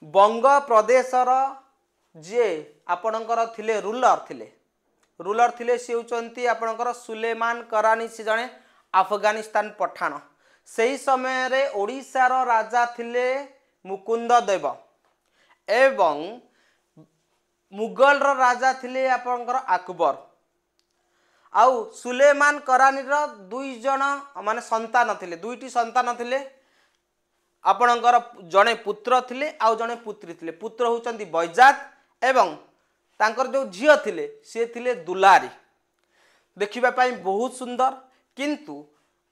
बंग प्रदेशर जे आपणकर थिले रूलर थिले सी होचंती आपणकर सुलेमान करानी सी जने अफगानिस्तान पठाण। सही समय रे ओडिशार राजा थिले मुकुंद देव एवं मुगल रो राजा थिले आपणकर अकबर। आउ सुलेमान करानी रो दुई जण माने संतान थिले, दुईटी संतान थिले। आपणकर जड़े पुत्र थिले आउ जड़े पुत्री थिले। पुत्र होचंती बैजात एवं तांकर जो झियो थिले से थिले दुलारी। देखिबा पाई बहुत सुंदर, किंतु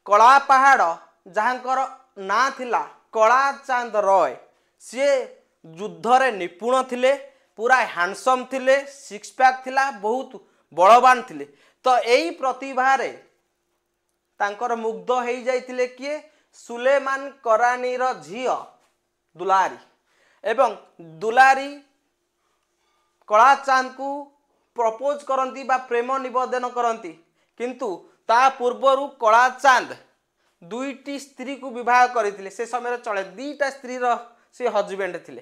कला पहाड़ जहाँकर ना थिला कला चांद रॉय, सी युद्ध रे निपुण थिले, पूरा हैंडसम थिले, सिक्स पैक थिला, बहुत बलवान थिले। तो यही प्रतिभा रे तांकर मुग्ध हो जाइतिले किए सुलेमान करानी रो झियो दुलारी। एवं दुलारी कला चांद को प्रपोज करती बा प्रेम निवेदन करती, किंतु ता पूर्वरु कला चांद दुईटी स्त्री को विवाह करथिले। से समय चले दीटा स्त्री रो से हजबैंड थिले,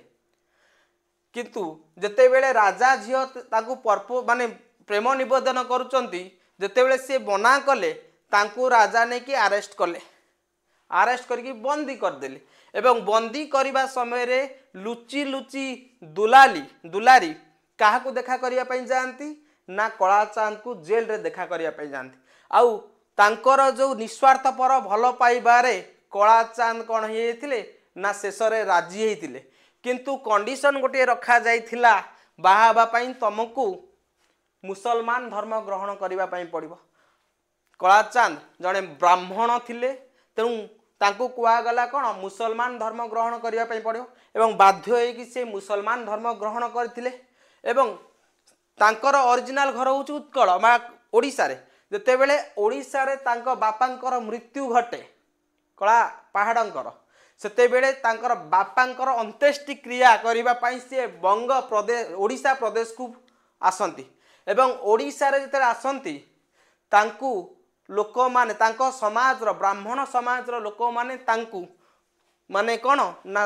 किंतु जेते बेले राजा झियो ताकू पर्पो माने प्रेम निवेदन करुचंती, जेते बेले से बना कले तांकू राजा ने कि अरेस्ट कले, अरेस्ट करके बंदी कर देले। एवं बंदी करबा समय रे लुची लुची दुलारी काहाकू देखा करिया पई जानती ना कला चांद को जेल रे देखा करिया पई जानती। आउ तांकर जो निस्वार्थ पर भल पाइबारे कला चांद कौन होइथिले ना शेष रे राजी होइथिले, किंतु कंडीशन गोटे रखा जाइथिला बाहाबा पई तुमको मुसलमान धर्म ग्रहण करिबा पई पड़िबो। कला चांद जड़े ब्राह्मण थिले, तेणु तांको कुआ गला कौन मुसलमान धर्म ग्रहण करिया पई पड़िबो एवं बाध्य होइकि से मुसलमान धर्म ग्रहण करथिले। एवं तांकर ओरिजिनल घर होउछ उत्कल मा ओडिसा रे। जेते बेले ओडिसा रे तांको बापांकर मृत्यु घटे कला पहाड़ंकर, सेते बेले तांकर बापांकर अंत्येष्टि क्रिया करिबा पई से बंग प्रदेश ओडिसा प्रदेश को आसंती। एवं ओडिसा रे जेते आसंती तांकू लोक माने तांको समाज रो ब्राह्मण समाज रो लोक माने तांकू माने कोन ना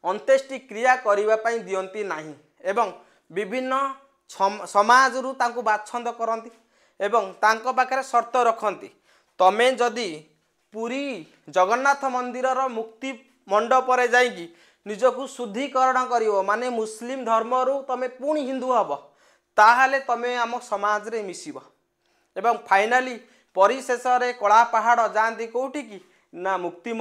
अंत्येष्टि क्रिया करिबा पई दियंती नाही। एवं विभिन्न समाज रु तांकू बाछंद करंती एवं तांको पाखरे शर्त रखंती, तमे जदि पुरी जगन्नाथ मंदिर रो मुक्ति मंडप रे जाइकी निजकू शुद्धिकरण करिवो, माने मुस्लिम धर्म रु तमे पुणी हिंदू हबो, ताहाले तमे आम समाज रे मिसिबो। एवं फाइनाली परिशेष रे कला पहाड़ जाती कोठी की ना मुक्ति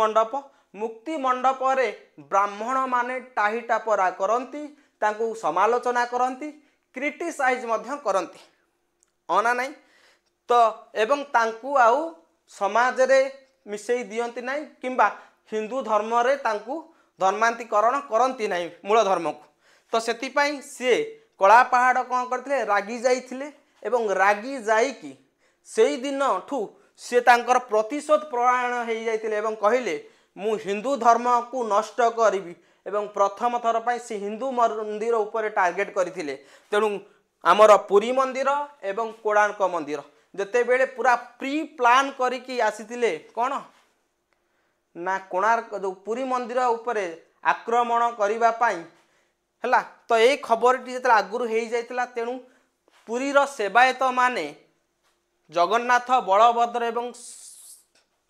मंडप रे ब्राह्मण माने टाही टापरा करंती, तांकू समालोचना करंती, क्रिटिसाइज मध्य करंती अना नहीं तो। एवं तांकू आउ समाज रे मिसई दियंती नहीं किंबा हिंदू धर्म रे तांकू धर्मांतरीकरण करंती नहीं मूल धर्म को। तो सेति पई से कला पहाड़ कौन करथिले रागी जाइथिले एवं रागी जाइकी सेई दिन ठू से तांकर प्रतिशोध प्रयाण हो जाइथिले एवं कहिले मु हिंदू धर्म को नष्ट करिवि एवं प्रथम थर पई से हिंदू मंदिर ऊपर टार्गेट करथिले। तेणु आमर पुरी मंदिर एवं कोणार्क मंदिर जेते बेले पूरा प्री प्लान करिकी आसीथिले कोन ना कोणार्क जो पुरी मंदिर ऊपर आक्रमण करिबा पई हला। तो ए खबरटी जेते आगुरु हेई जाइतला, तेणु पुरी रो सेवायत माने जगन्नाथ बलभद्र एवं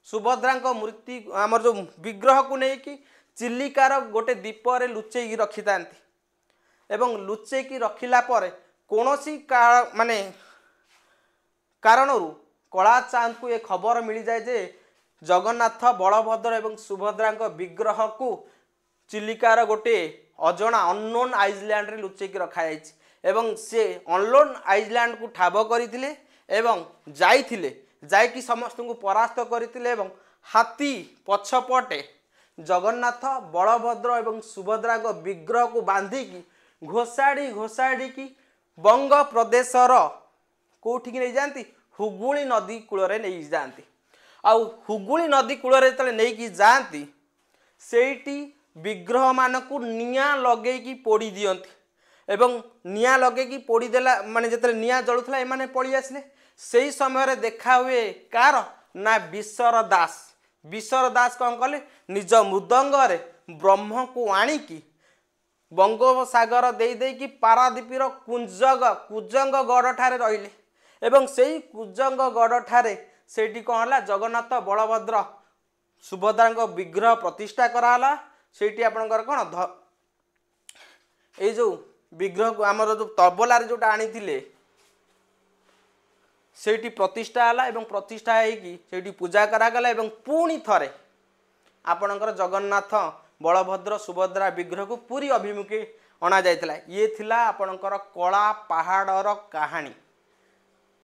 सुभद्रा मूर्ति आमर जो विग्रह को लेकिन चिलिकार गोटे दीप रे लुचेकी रखी थांती एवं लुचेकी रखिला पर कोनोसी माने कारणरू कला चांद को ये खबर मिल जाए जे जगन्नाथ बलभद्र एवं सुभद्रा विग्रह को चिलिकार गोटे अजणा अननोन आइलैंड रे लुचेकी रखा जाइछि एवं से अननोन आइलैंड को ठाब करथिले एवं जाइकी समस्त को परास्त करथिले एवं हाथी पछपटे जगन्नाथ बलभद्र एवं सुभद्रा विग्रह को बांधिकी घोषाड़ी की बंग प्रदेशर कोठी नहीं जाती हुगुली नदी कूल नहीं जाती। आउ हुगुली नदी कूल नहीं जाती सेठी विग्रह मान को निया लगे पोड़ी दियंती एवं निया लगे पोड़ी देला माने जतले निया जलुथला एमाने पड़ी आसले। सही समय देखा हुए कार ना विश्वर दास कौन कले निज मृदंग रे ब्रह्म को आणिकी बंगोपसागर देई पारादीपीर कुजंग गढ़ ठारे रहिले एवं सेई कुजंग गढ़ ठारे सेठी कौन है जगन्नाथ बलभद्र सुभद्रा विग्रह प्रतिष्ठा कराला सेठी आपनकर कौन ये जो विग्रह को आमर जो तबलार जोटा आनी सेठी प्रतिष्ठा है एवं प्रतिष्ठा होगी पूजा करागला एवं पुणी थरे आपणकर जगन्नाथ बलभद्र सुभद्रा विग्रह को पूरी अभिमुखे अणा जाइतला ये थिला आपणकर कला पहाड़र कहानी।